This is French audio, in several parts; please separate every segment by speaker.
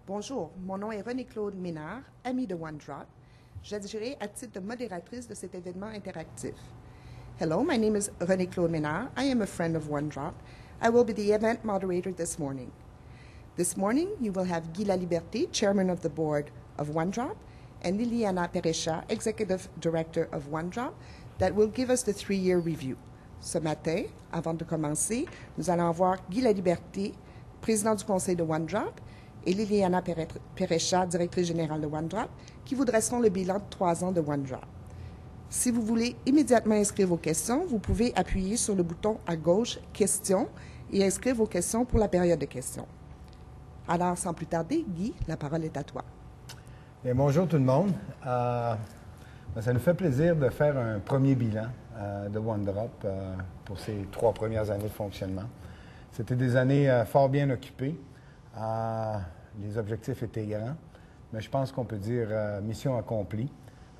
Speaker 1: Bonjour, mon nom est René-Claude Ménard, amie de OneDrop. J'agirai à titre de modératrice de cet événement interactif. Hello, my name is René-Claude Ménard. I am a friend of OneDrop. I will be the event moderator this morning. This morning, you will have Guy Laliberté, Chairman of the Board of OneDrop, and Liliana Perecha, Executive Director of OneDrop, that will give us the 3-year review. Ce matin, avant de commencer, nous allons avoir Guy Laliberté, président du conseil de OneDrop, et Liliana Perecha, directrice générale de OneDrop, qui vous dresseront le bilan de 3 ans de OneDrop. Si vous voulez immédiatement inscrire vos questions, vous pouvez appuyer sur le bouton à gauche « Questions » et inscrire vos questions pour la période de questions. Alors, sans plus tarder, Guy, la parole est à toi.
Speaker 2: Bien, bonjour tout le monde. Ça nous fait plaisir de faire un premier bilan de OneDrop pour ces 3 premières années de fonctionnement. C'était des années fort bien occupées. Les objectifs étaient grands, mais je pense qu'on peut dire mission accomplie.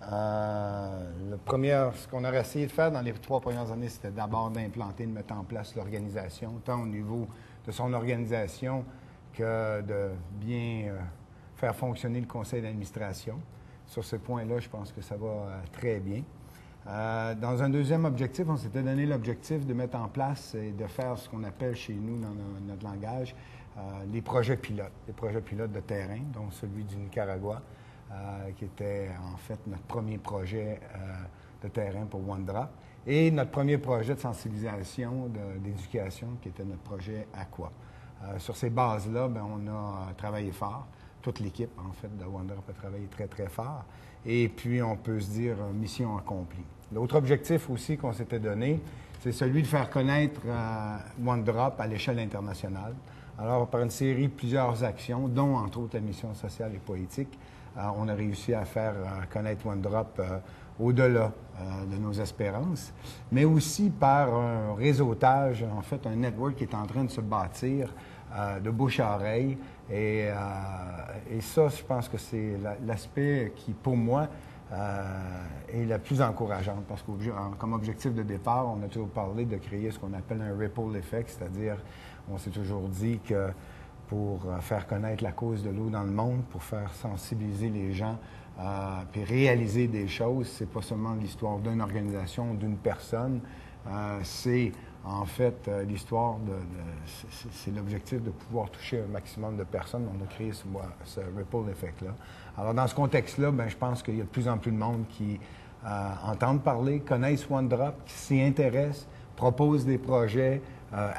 Speaker 2: Ce qu'on aurait essayé de faire dans les 3 premières années, c'était d'abord d'implanter, de mettre en place l'organisation, tant au niveau de son organisation que de bien faire fonctionner le conseil d'administration. Sur ce point-là, je pense que ça va très bien. Dans un deuxième objectif, on s'était donné l'objectif de mettre en place et de faire ce qu'on appelle chez nous, dans notre langage, les projets pilotes de terrain, dont celui du Nicaragua, qui était en fait notre premier projet de terrain pour OneDrop, et notre premier projet de sensibilisation, d'éducation, qui était notre projet Aqua. Sur ces bases-là, on a travaillé fort. Toute l'équipe, en fait, de OneDrop a travaillé très, très fort. Et puis, on peut se dire mission accomplie. L'autre objectif aussi qu'on s'était donné, c'est celui de faire connaître OneDrop à l'échelle internationale. Alors, par une série de plusieurs actions, dont, entre autres, la mission sociale et politique, on a réussi à faire connaître OneDrop au-delà de nos espérances, mais aussi par un réseautage, en fait, un network qui est en train de se bâtir de bouche à oreille. Et ça, je pense que c'est l'aspect qui, pour moi, est le plus encourageant, parce que comme objectif de départ, on a toujours parlé de créer ce qu'on appelle un ripple effect, c'est-à-dire, on s'est toujours dit que pour faire connaître la cause de l'eau dans le monde, pour faire sensibiliser les gens, puis réaliser des choses, c'est pas seulement l'histoire d'une organisation, d'une personne, c'est en fait l'histoire c'est l'objectif de pouvoir toucher un maximum de personnes. On a créé ce ripple effect-là. Alors, dans ce contexte-là, je pense qu'il y a de plus en plus de monde qui entendent parler, connaissent OneDrop, qui s'y intéressent, proposent des projets,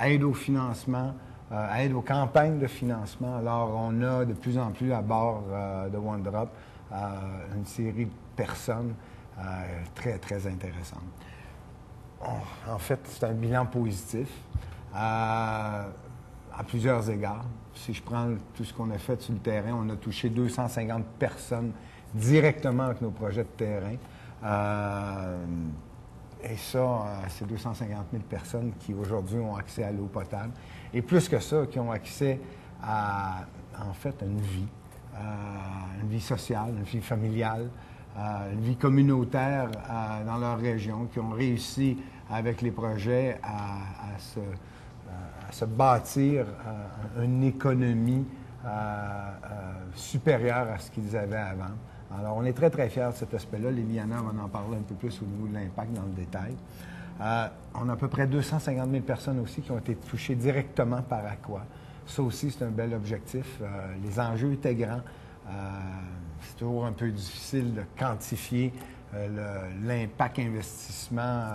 Speaker 2: aident au financement, aident aux campagnes de financement. Alors, on a de plus en plus à bord de OneDrop une série de personnes très, très intéressantes. En fait, c'est un bilan positif à plusieurs égards. Si je prends tout ce qu'on a fait sur le terrain, on a touché 250 personnes directement avec nos projets de terrain. Et ça, c'est 250 000 personnes qui, aujourd'hui, ont accès à l'eau potable. Et plus que ça, qui ont accès à, en fait, une vie sociale, une vie familiale, une vie communautaire dans leur région, qui ont réussi, avec les projets, à se bâtir une économie supérieure à ce qu'ils avaient avant. Alors, on est très, très fiers de cet aspect-là. Liliana va en parler un peu plus au niveau de l'impact dans le détail. On a à peu près 250 000 personnes aussi qui ont été touchées directement par Aqua. Ça aussi, c'est un bel objectif. Les enjeux étaient grands. C'est toujours un peu difficile de quantifier l'impact investissement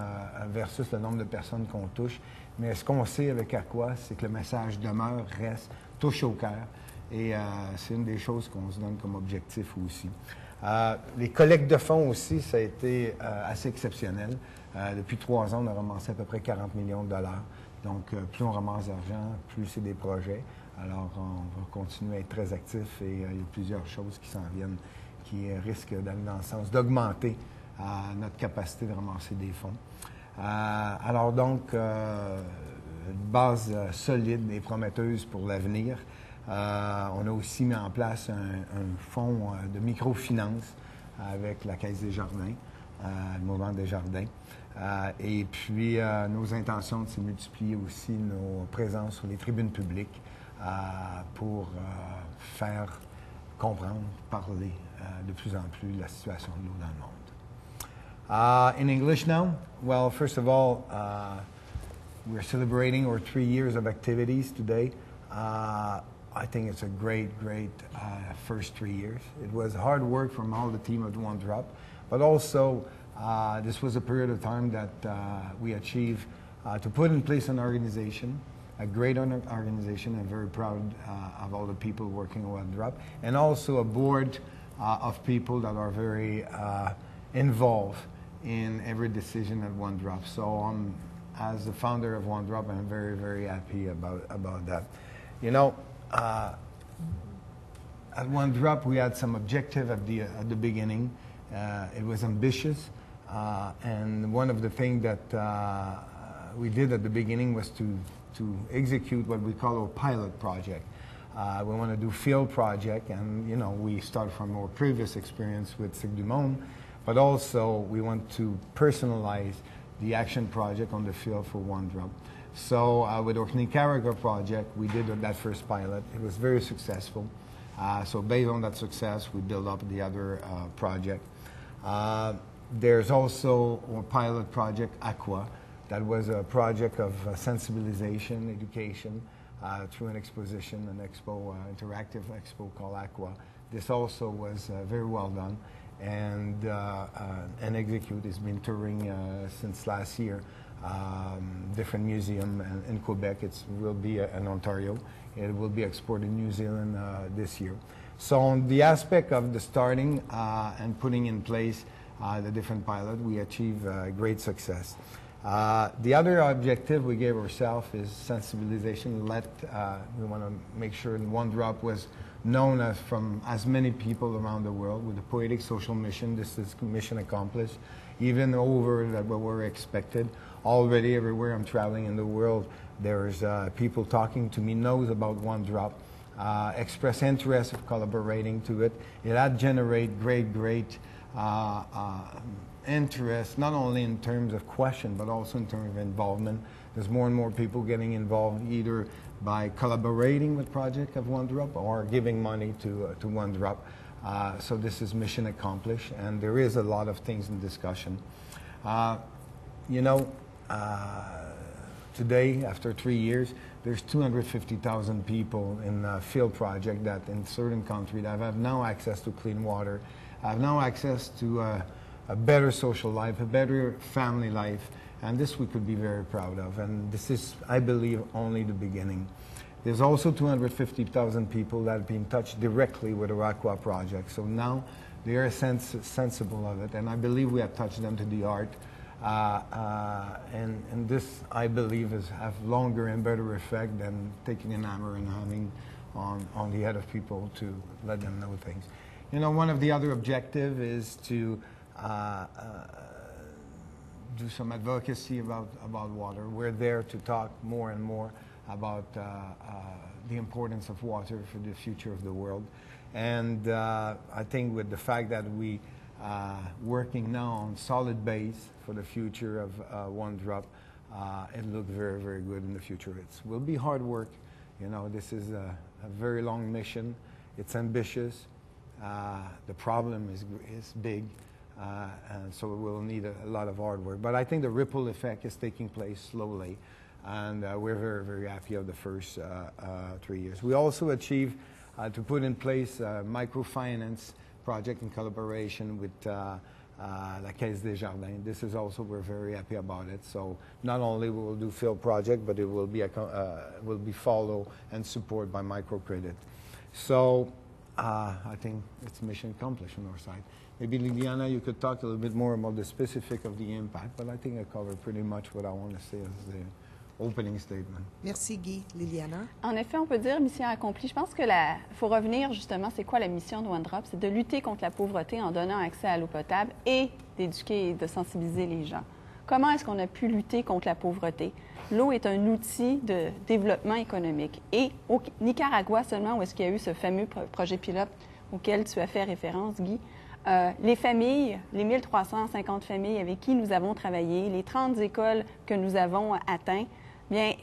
Speaker 2: versus le nombre de personnes qu'on touche. Mais ce qu'on sait avec Aqua, c'est que le message demeure, reste, touche au cœur. Et c'est une des choses qu'on se donne comme objectif aussi. Les collectes de fonds aussi, ça a été assez exceptionnel. Depuis 3 ans, on a ramassé à peu près 40 millions de dollars. Donc, plus on ramasse d'argent, plus c'est des projets. Alors, on va continuer à être très actifs et il y a plusieurs choses qui s'en viennent qui risquent d'aller dans le sens d'augmenter notre capacité de ramasser des fonds. Alors donc, une base solide et prometteuse pour l'avenir. On a aussi mis en place un fonds de microfinance avec la Caisse des Jardins, le Mouvement des Jardins. Et puis, nos intentions, c'est de multiplier aussi nos présences sur les tribunes publiques pour faire comprendre, parler de plus en plus de la situation de l'eau dans le monde. In English now, well, first of all, we're celebrating our 3 years of activities today. I think it's a great first 3 years. It was hard work from all the team at One Drop, but also this was a period of time that we achieved to put in place an organization, a great organization. I'm very proud of all the people working at One Drop, and also a board of people that are very involved in every decision at One Drop. So as the founder of One Drop, I'm very happy about that. You know, at One Drop, we had some objective at the beginning. It was ambitious, and one of the things that we did at the beginning was to execute what we call our pilot project. We want to do field project, and you know, we start from our previous experience with Cirque du Monde, but also we want to personalize the action project on the field for One Drop. So with our Nicaragua project, we did that first pilot. It was very successful. So based on that success, we built up the other project. There's also our pilot project, Aqua. That was a project of sensibilization, education, through an exposition, an expo, interactive expo called Aqua. This also was very well done, and execute has been touring since last year. Different museum in Quebec. It will be in Ontario. It will be exported in New Zealand this year. So on the aspect of the starting and putting in place the different pilot, we achieved great success. The other objective we gave ourselves is sensibilization. We want to make sure One Drop was known from as many people around the world with a poetic social mission. This is mission accomplished, even over what were expected. Already everywhere I'm traveling in the world, there's people talking to me, knows about One Drop, express interest of collaborating to it. It had generated great interest, not only in terms of question, but also in terms of involvement. There's more and more people getting involved either by collaborating with project of One Drop or giving money to One Drop. So this is mission accomplished, and there is a lot of things in discussion. You know, today, after 3 years, there's 250,000 people in a field project that in certain countries that have now access to clean water, have now access to a better social life, a better family life, and this we could be very proud of. And this is, I believe, only the beginning. There's also 250,000 people that have been touched directly with the Aqua project. So now they are sensible of it, and I believe we have touched them to the heart. And this, I believe, have longer and better effect than taking an hammer and hammering on the head of people to let them know things. You know, one of the other objectives is to do some advocacy about water. We're there to talk more and more about the importance of water for the future of the world. And I think with the fact that we working now on solid base for the future of One Drop, it looks very good in the future. It will be hard work. You know, this is a very long mission. It's ambitious. The problem is big. And so we will need a lot of hard work. But I think the ripple effect is taking place slowly, and we're very happy of the first 3 years. We also achieved to put in place a microfinance project in collaboration with La Caisse des Jardins. This is also, we're very happy about it. So not only will we do field project, but it will be followed and supported by microcredit. So I think it's mission accomplished on our side. Maybe Liliana, you could talk a little bit more about the specific of the impact, but I think I covered pretty much what I want to say as the opening statement.
Speaker 1: Merci Guy. Liliana?
Speaker 3: En effet, on peut dire mission accomplie. Je pense que faut revenir justement, c'est quoi la mission de One Drop? C'est de lutter contre la pauvreté en donnant accès à l'eau potable et d'éduquer et de sensibiliser les gens. Comment est-ce qu'on a pu lutter contre la pauvreté? L'eau est un outil de développement économique. Et au Nicaragua seulement, où est-ce qu'il y a eu ce fameux projet pilote auquel tu as fait référence, Guy, les familles, les 1350 familles avec qui nous avons travaillé, les 30 écoles que nous avons atteintes, bien,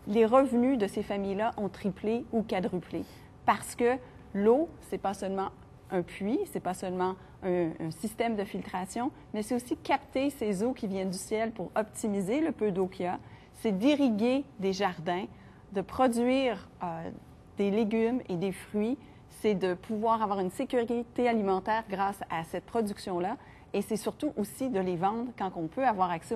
Speaker 3: les revenus de ces familles-là ont triplé ou quadruplé parce que l'eau, ce n'est pas seulement un puits, ce n'est pas seulement un système de filtration, mais c'est aussi capter ces eaux qui viennent du ciel pour optimiser le peu d'eau qu'il y a. C'est d'irriguer des jardins, de produire des légumes et des fruits. C'est de pouvoir avoir une sécurité alimentaire grâce à cette production-là. Et c'est surtout aussi de les vendre quand on peut avoir accès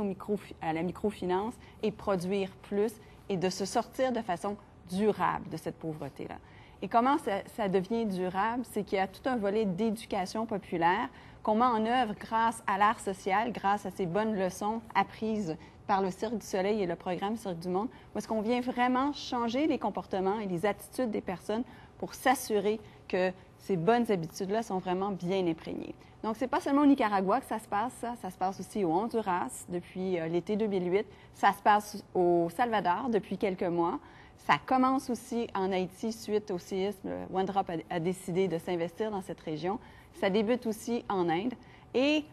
Speaker 3: à la microfinance et produire plus et de se sortir de façon durable de cette pauvreté-là. Et comment ça devient durable? C'est qu'il y a tout un volet d'éducation populaire qu'on met en œuvre grâce à l'art social, grâce à ces bonnes leçons apprises par le Cirque du Soleil et le programme Cirque du Monde, où est-ce qu'on vient vraiment changer les comportements et les attitudes des personnes pour s'assurer que ces bonnes habitudes-là sont vraiment bien imprégnées. Donc, ce n'est pas seulement au Nicaragua que ça se passe, ça se passe aussi au Honduras depuis l'été 2008, ça se passe au Salvador depuis quelques mois. Ça commence aussi en Haïti suite au séisme. One Drop a décidé de s'investir dans cette région. Ça débute aussi en Inde. Et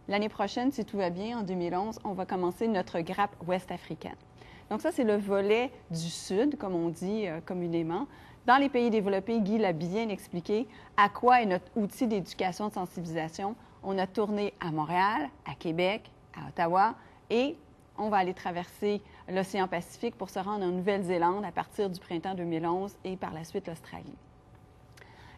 Speaker 3: l'année prochaine, si tout va bien, en 2011, on va commencer notre grappe ouest-africaine. Donc ça, c'est le volet du Sud, comme on dit communément. Dans les pays développés, Guy l'a bien expliqué, à quoi est notre outil d'éducation de sensibilisation. On a tourné à Montréal, à Québec, à Ottawa et on va aller traverser l'océan Pacifique pour se rendre en Nouvelle-Zélande à partir du printemps 2011 et par la suite l'Australie.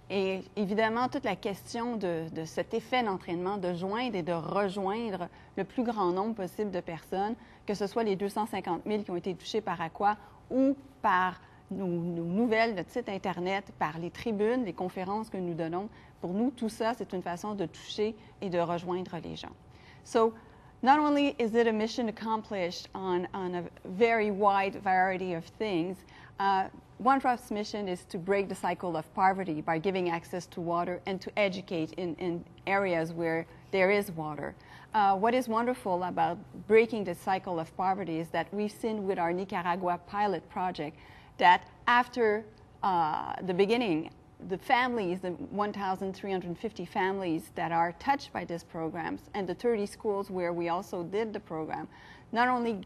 Speaker 3: Et évidemment, toute la question de cet effet d'entraînement, de joindre et de rejoindre le plus grand nombre possible de personnes, que ce soit les 250 000 qui ont été touchés par Aqua ou par nos nouvelles, notre site Internet, par les tribunes, les conférences que nous donnons. Pour nous, tout ça, c'est une façon de toucher et de rejoindre les gens. So, not only is it a mission accomplished on a very wide variety of things, One Drop's mission is to break the cycle of poverty by giving access to water and to educate in areas where there is water. What is wonderful about breaking the cycle of poverty is that we've seen with our Nicaragua pilot project that after the beginning, the families, the 1,350 families that are touched by these programs and the 30 schools where we also did the program, not only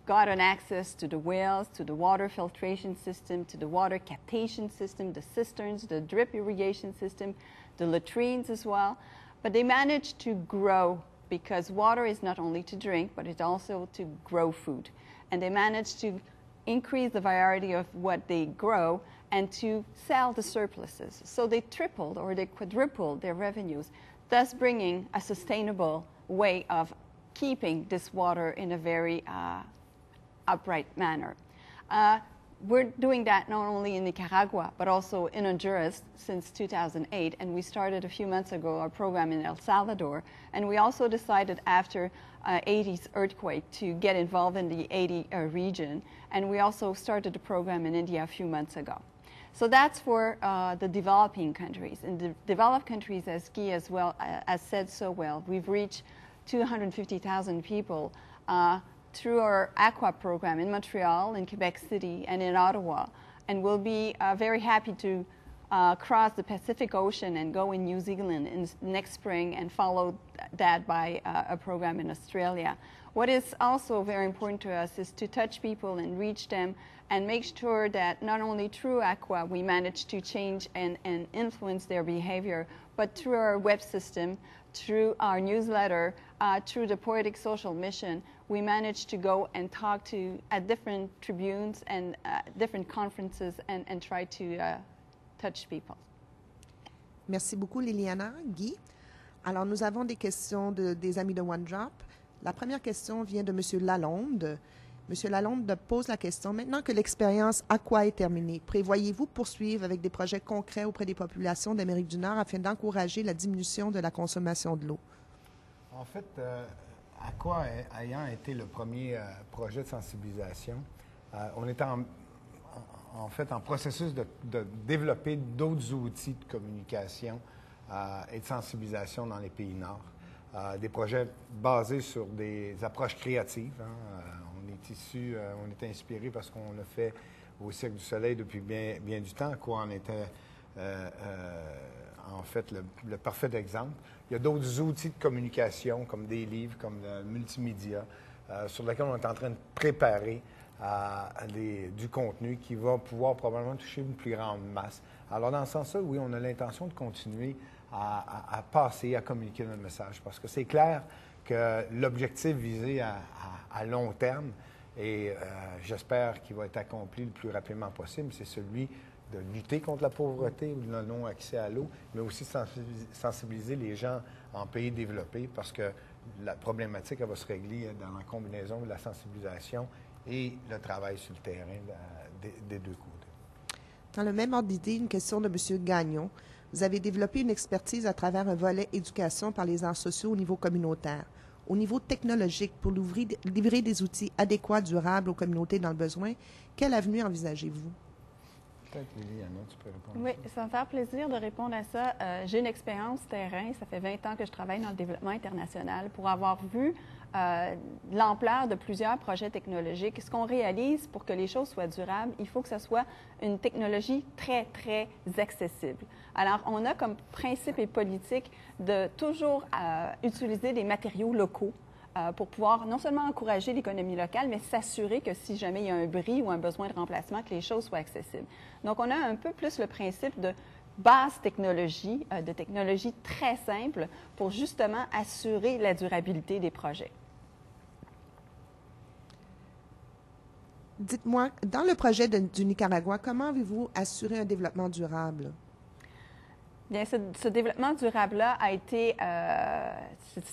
Speaker 3: got an access to the wells, to the water filtration system, to the water captation system, the cisterns, the drip irrigation system, the latrines as well, but they managed to grow because water is not only to drink, but it's also to grow food. And they managed to increase the variety of what they grow and to sell the surpluses. So they tripled or they quadrupled their revenues, thus bringing a sustainable way of keeping this water in a very upright manner. We're doing that not only in Nicaragua, but also in Honduras since 2008. And we started a few months ago our program in El Salvador. And we also decided after 80s earthquake to get involved in the 80 region. And we also started a program in India a few months ago. So that's for the developing countries. In the developed countries, as Guy as well as said so well, we've reached 250,000 people through our Aqua program in Montreal, in Quebec City, and in Ottawa. And we'll be very happy to cross the Pacific Ocean and go in New Zealand in next spring and follow that by a program in Australia. What is also very important to us is to touch people and reach them and make sure that not only through Aqua we manage to change and influence their behavior, but through our web system, through our newsletter, through the Poetic Social Mission, we managed to go and talk at different tribunes and different conferences and try to touch people.
Speaker 1: Merci beaucoup, Liliana. Guy? Alors, nous avons des questions des amis de One Drop. La première question vient de M. Lalonde. M. Lalonde pose la question, maintenant que l'expérience Aqua est terminée, prévoyez-vous poursuivre avec des projets concrets auprès des populations d'Amérique du Nord afin d'encourager la diminution de la consommation de l'eau?
Speaker 2: En fait, Aqua ayant été le premier projet de sensibilisation, on est en fait en processus de développer d'autres outils de communication et de sensibilisation dans les pays nord. Des projets basés sur des approches créatives. On est inspiré parce qu'on l'a fait au Cirque du Soleil depuis bien du temps. Quoi en était en fait le parfait exemple. Il y a d'autres outils de communication comme des livres, comme le multimédia, sur lesquels on est en train de préparer du contenu qui va pouvoir probablement toucher une plus grande masse. Alors, dans ce sens-là, oui, on a l'intention de continuer à passer, à communiquer notre message, parce que c'est clair que l'objectif visé à long terme, et j'espère qu'il va être accompli le plus rapidement possible, c'est celui de lutter contre la pauvreté ou le non-accès à l'eau, mais aussi sensibiliser les gens en pays développés, parce que la problématique, elle va se régler dans la combinaison de la sensibilisation et le travail sur le terrain des deux côtés.
Speaker 1: Dans le même ordre d'idée, une question de M. Gagnon. Vous avez développé une expertise à travers un volet éducation par les arts sociaux au niveau communautaire. Au niveau technologique, pour livrer des outils adéquats, durables aux communautés dans le besoin, quelle avenue envisagez-vous?
Speaker 2: Peut-être, Liliana, tu peux répondre.
Speaker 3: Oui, ça va me faire plaisir de répondre à ça. J'ai une expérience terrain. Ça fait 20 ans que je travaille dans le développement international pour avoir vu l'ampleur de plusieurs projets technologiques. Ce qu'on réalise pour que les choses soient durables, il faut que ce soit une technologie très, très accessible. Alors, on a comme principe et politique de toujours utiliser des matériaux locaux pour pouvoir non seulement encourager l'économie locale, mais s'assurer que si jamais il y a un bris ou un besoin de remplacement, que les choses soient accessibles. Donc, on a un peu plus le principe de basse technologie, de technologie très simple pour justement assurer la durabilité des projets.
Speaker 1: Dites-moi, dans le projet du Nicaragua, comment avez-vous assuré un développement durable?
Speaker 3: Bien, ce développement durable-là a été,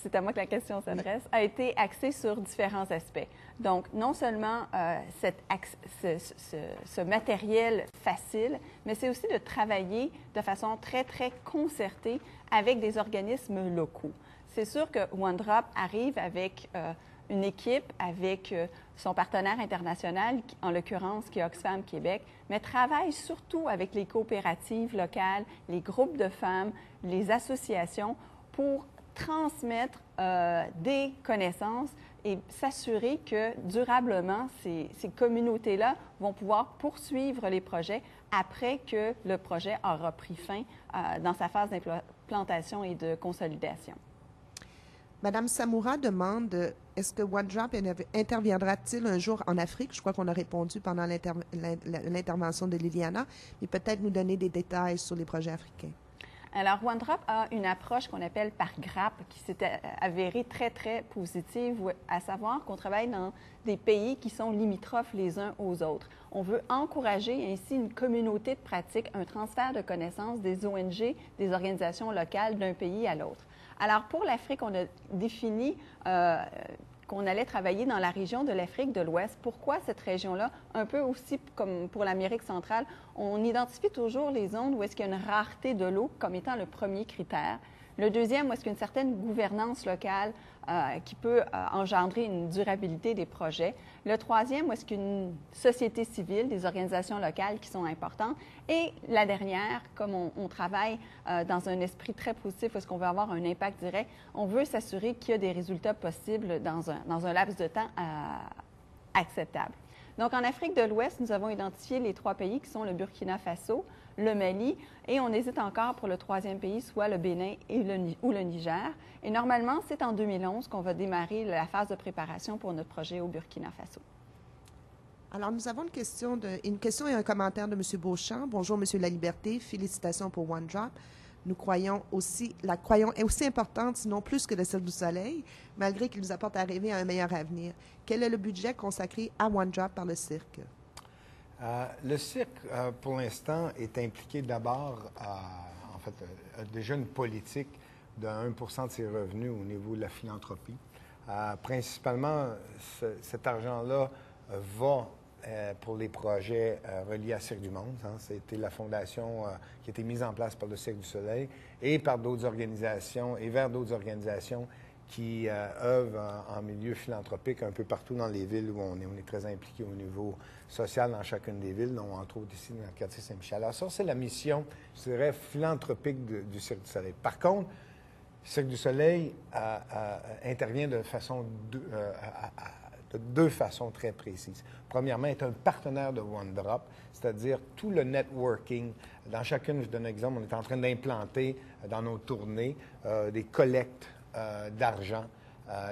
Speaker 3: c'est à moi que la question s'adresse, a été axé sur différents aspects. Donc, non seulement ce matériel facile, mais c'est aussi de travailler de façon très, très concertée avec des organismes locaux. C'est sûr que OneDrop arrive avec une équipe, avec son partenaire international, en l'occurrence qui est Oxfam Québec, mais travaille surtout avec les coopératives locales, les groupes de femmes, les associations pour transmettre des connaissances et s'assurer que durablement, ces communautés-là vont pouvoir poursuivre les projets après que le projet aura pris fin dans sa phase d'implantation et de consolidation.
Speaker 1: Madame Samoura demande, est-ce que OneDrop interviendra-t-il un jour en Afrique? Je crois qu'on a répondu pendant l'intervention de Liliana, mais peut-être nous donner des détails sur les projets africains.
Speaker 3: Alors, OneDrop a une approche qu'on appelle par grappe qui s'est avérée très, très positive, à savoir qu'on travaille dans des pays qui sont limitrophes les uns aux autres. On veut encourager ainsi une communauté de pratique, un transfert de connaissances des ONG, des organisations locales d'un pays à l'autre. Alors, pour l'Afrique, on a défini qu'on allait travailler dans la région de l'Afrique de l'Ouest. Pourquoi cette région-là? Un peu aussi comme pour l'Amérique centrale, on identifie toujours les zones où est-ce qu'il y a une rareté de l'eau comme étant le premier critère. Le deuxième, où est-ce qu'il y a une certaine gouvernance locale qui peut engendrer une durabilité des projets. Le troisième, où est-ce qu'il y a une société civile, des organisations locales qui sont importantes. Et la dernière, comme on travaille dans un esprit très positif, où est-ce qu'on veut avoir un impact direct, on veut s'assurer qu'il y a des résultats possibles dans un laps de temps acceptable. Donc, en Afrique de l'Ouest, nous avons identifié les 3 pays qui sont le Burkina Faso, le Mali, et on hésite encore pour le 3e pays, soit le Bénin ou le Niger. Et normalement, c'est en 2011 qu'on va démarrer la phase de préparation pour notre projet au Burkina Faso.
Speaker 1: Alors, nous avons une question et un commentaire de M. Beauchamp. Bonjour, M. Laliberté. Félicitations pour OneDrop. Nous croyons aussi, la croyance est aussi importante, sinon plus que le Cirque du Soleil, malgré qu'il nous apporte à rêver à un meilleur avenir. Quel est le budget consacré à OneDrop par le Cirque?
Speaker 2: Le Cirque, pour l'instant, est impliqué d'abord, en fait, a déjà une politique de 1 % de ses revenus au niveau de la philanthropie. Principalement, cet argent-là va pour les projets reliés à Cirque du Monde. Hein. C'était la fondation qui a été mise en place par le Cirque du Soleil et par d'autres organisations et vers d'autres organisations qui œuvrent en milieu philanthropique un peu partout dans les villes où on est très impliqué au niveau social dans chacune des villes, dont entre autres ici dans le quartier Saint-Michel. Alors ça, c'est la mission, je dirais, philanthropique du Cirque du Soleil. Par contre, le Cirque du Soleil intervient de deux façons très précises. Premièrement, est un partenaire de OneDrop, c'est-à-dire tout le networking. Dans chacune, je donne un exemple, on est en train d'implanter dans nos tournées des collectes d'argent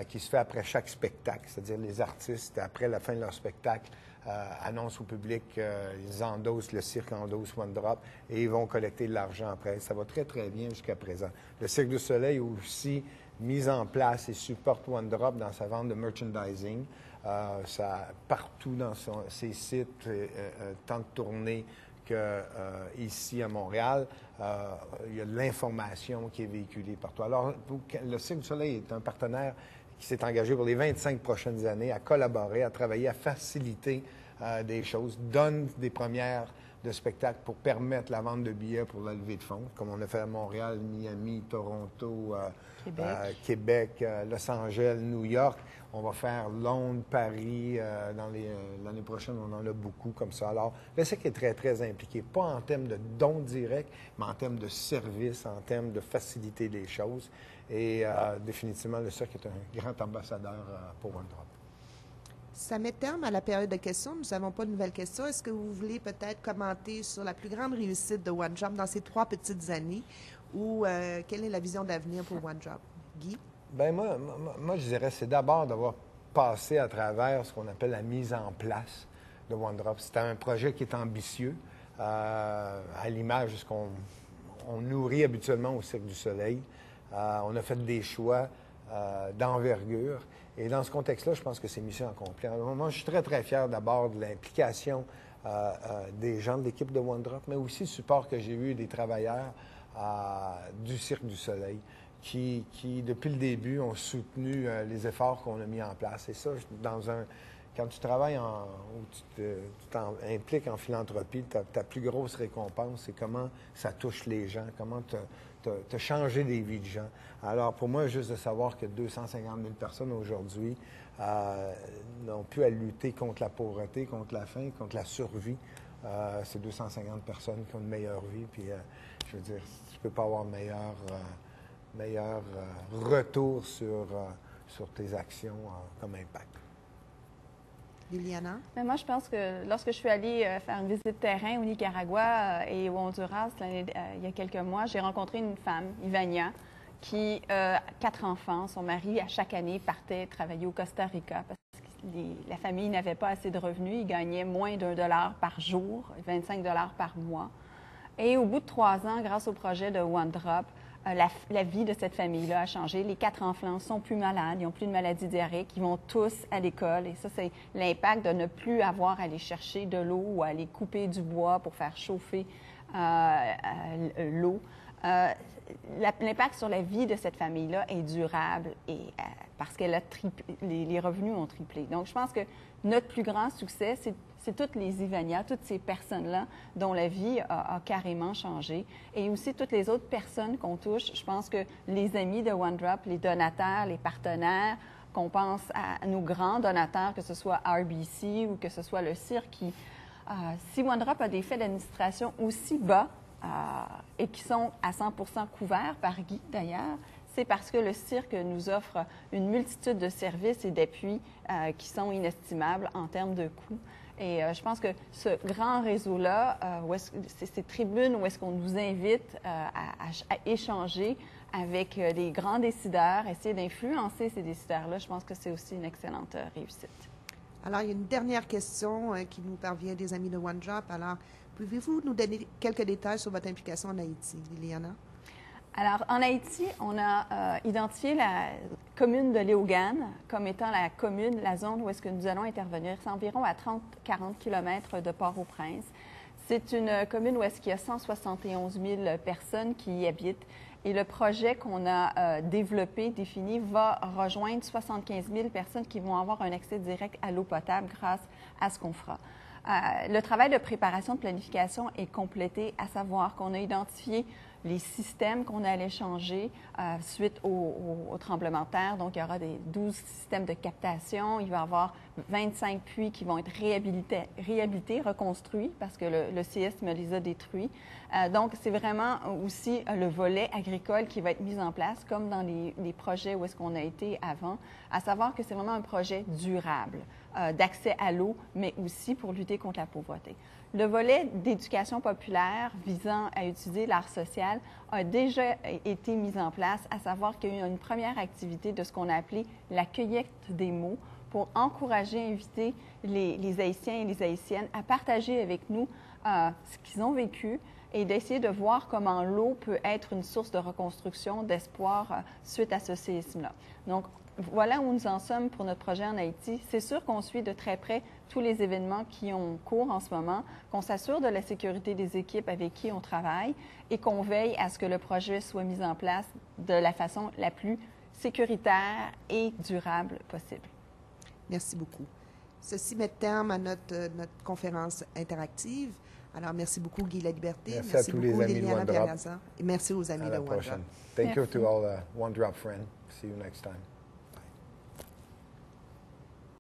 Speaker 2: qui se fait après chaque spectacle, c'est-à-dire les artistes, après la fin de leur spectacle, annoncent au public qu'ils endossent, le cirque endosse One Drop et ils vont collecter de l'argent après. Ça va très, très bien jusqu'à présent. Le Cirque du Soleil a aussi mis en place et supporte One Drop dans sa vente de merchandising. Ça, partout dans ses sites, tant de tournées qu'ici à Montréal, il y a de l'information qui est véhiculée partout. Alors, le Cirque du Soleil est un partenaire qui s'est engagé pour les 25 prochaines années à collaborer, à travailler, à faciliter des choses, donne des premières de spectacles pour permettre la vente de billets pour la levée de fonds, comme on a fait à Montréal, Miami, Toronto, Québec, Los Angeles, New York. On va faire Londres, Paris. L'année prochaine, on en a beaucoup comme ça. Alors, le Cirque est très, très impliqué, pas en termes de dons directs, mais en termes de services, en termes de faciliter les choses. Et définitivement, le Cirque est un grand ambassadeur pour One Drop.
Speaker 1: Ça met terme à la période de questions. Nous n'avons pas de nouvelles questions. Est-ce que vous voulez peut-être commenter sur la plus grande réussite de One Drop dans ces 3 petites années ou quelle est la vision d'avenir pour One Drop? Guy?
Speaker 2: Bien, moi, je dirais c'est d'abord d'avoir passé à travers ce qu'on appelle la mise en place de One Drop. C'était un projet qui est ambitieux, à l'image de ce qu'on nourrit habituellement au Cirque du Soleil. On a fait des choix d'envergure. Et dans ce contexte-là, je pense que c'est mission accomplie. Alors, moi, je suis très, très fier d'abord de l'implication des gens de l'équipe de One Drop, mais aussi le support que j'ai eu des travailleurs du Cirque du Soleil qui, depuis le début, ont soutenu les efforts qu'on a mis en place. Et ça, quand tu travailles ou tu t'impliques en philanthropie, ta plus grosse récompense, c'est comment ça touche les gens, comment tu as changé des vies de gens. Alors, pour moi, juste de savoir que 250 000 personnes aujourd'hui n'ont plus à lutter contre la pauvreté, contre la faim, contre la survie. C'est 250 personnes qui ont une meilleure vie. Puis, je veux dire, tu ne peux pas avoir meilleur retour sur tes actions comme impact.
Speaker 1: Liliana?
Speaker 3: Mais moi, je pense que lorsque je suis allée faire une visite de terrain au Nicaragua et au Honduras il y a quelques mois, j'ai rencontré une femme, Ivania, qui a 4 enfants. Son mari, à chaque année, partait travailler au Costa Rica parce que la famille n'avait pas assez de revenus. Il gagnait moins d'$1 par jour, 25 $ par mois. Et au bout de 3 ans, grâce au projet de One Drop, la vie de cette famille-là a changé. Les 4 enfants sont plus malades, ils n'ont plus de maladie diarrhéique, ils vont tous à l'école. Et ça, c'est l'impact de ne plus avoir à aller chercher de l'eau ou à aller couper du bois pour faire chauffer l'eau. L'impact sur la vie de cette famille-là est durable parce que les revenus ont triplé. Donc, je pense que notre plus grand succès, c'est toutes les Ivania, toutes ces personnes-là dont la vie a carrément changé. Et aussi toutes les autres personnes qu'on touche. Je pense que les amis de One Drop, les donateurs, les partenaires, qu'on pense à nos grands donateurs, que ce soit RBC ou que ce soit le cirque, si One Drop a des faits d'administration aussi bas et qui sont à 100 % couverts par Guy, d'ailleurs, c'est parce que le cirque nous offre une multitude de services et d'appuis qui sont inestimables en termes de coûts. Et je pense que ce grand réseau-là, ces tribunes où est-ce qu'on nous invite à échanger avec les grands décideurs, essayer d'influencer ces décideurs-là, je pense que c'est aussi une excellente réussite.
Speaker 1: Alors, il y a une dernière question qui nous parvient des amis de One Drop. Alors, pouvez-vous nous donner quelques détails sur votre implication en Haïti, Liliana?
Speaker 3: Alors, en Haïti, on a identifié la commune de Léogane comme étant la zone où est-ce que nous allons intervenir. C'est environ à 30-40 km de Port-au-Prince. C'est une commune où est-ce qu'il y a 171 000 personnes qui y habitent. Et le projet qu'on a défini, va rejoindre 75 000 personnes qui vont avoir un accès direct à l'eau potable grâce à ce qu'on fera. Le travail de préparation, de planification est complété, à savoir qu'on a identifié les systèmes qu'on allait changer suite au tremblement de terre. Donc, il y aura 12 systèmes de captation. Il va y avoir 25 puits qui vont être réhabilités, reconstruits, parce que le séisme les a détruits. Donc, c'est vraiment aussi le volet agricole qui va être mis en place, comme dans les projets où est-ce qu'on a été avant, à savoir que c'est vraiment un projet durable d'accès à l'eau, mais aussi pour lutter contre la pauvreté. Le volet d'éducation populaire visant à utiliser l'art social a déjà été mis en place, à savoir qu'il y a eu une première activité de ce qu'on a appelé la cueillette des mots pour encourager, inviter les Haïtiens et les Haïtiennes à partager avec nous ce qu'ils ont vécu et d'essayer de voir comment l'eau peut être une source de reconstruction, d'espoir suite à ce séisme-là. Donc, voilà où nous en sommes pour notre projet en Haïti. C'est sûr qu'on suit de très près tous les événements qui ont cours en ce moment, qu'on s'assure de la sécurité des équipes avec qui on travaille et qu'on veille à ce que le projet soit mis en place de la façon la plus sécuritaire et durable possible.
Speaker 1: Merci beaucoup. Ceci met terme à notre conférence interactive. Alors, merci beaucoup, Guy Laliberté.
Speaker 2: Merci à tous les amis de
Speaker 1: Liliana
Speaker 2: OneDrop.
Speaker 1: Pianazza. Et merci aux amis
Speaker 2: À
Speaker 1: de
Speaker 2: la
Speaker 1: OneDrop.
Speaker 2: prochaine. Thank you
Speaker 3: Merci.
Speaker 2: to all the OneDrop friends. See you next time.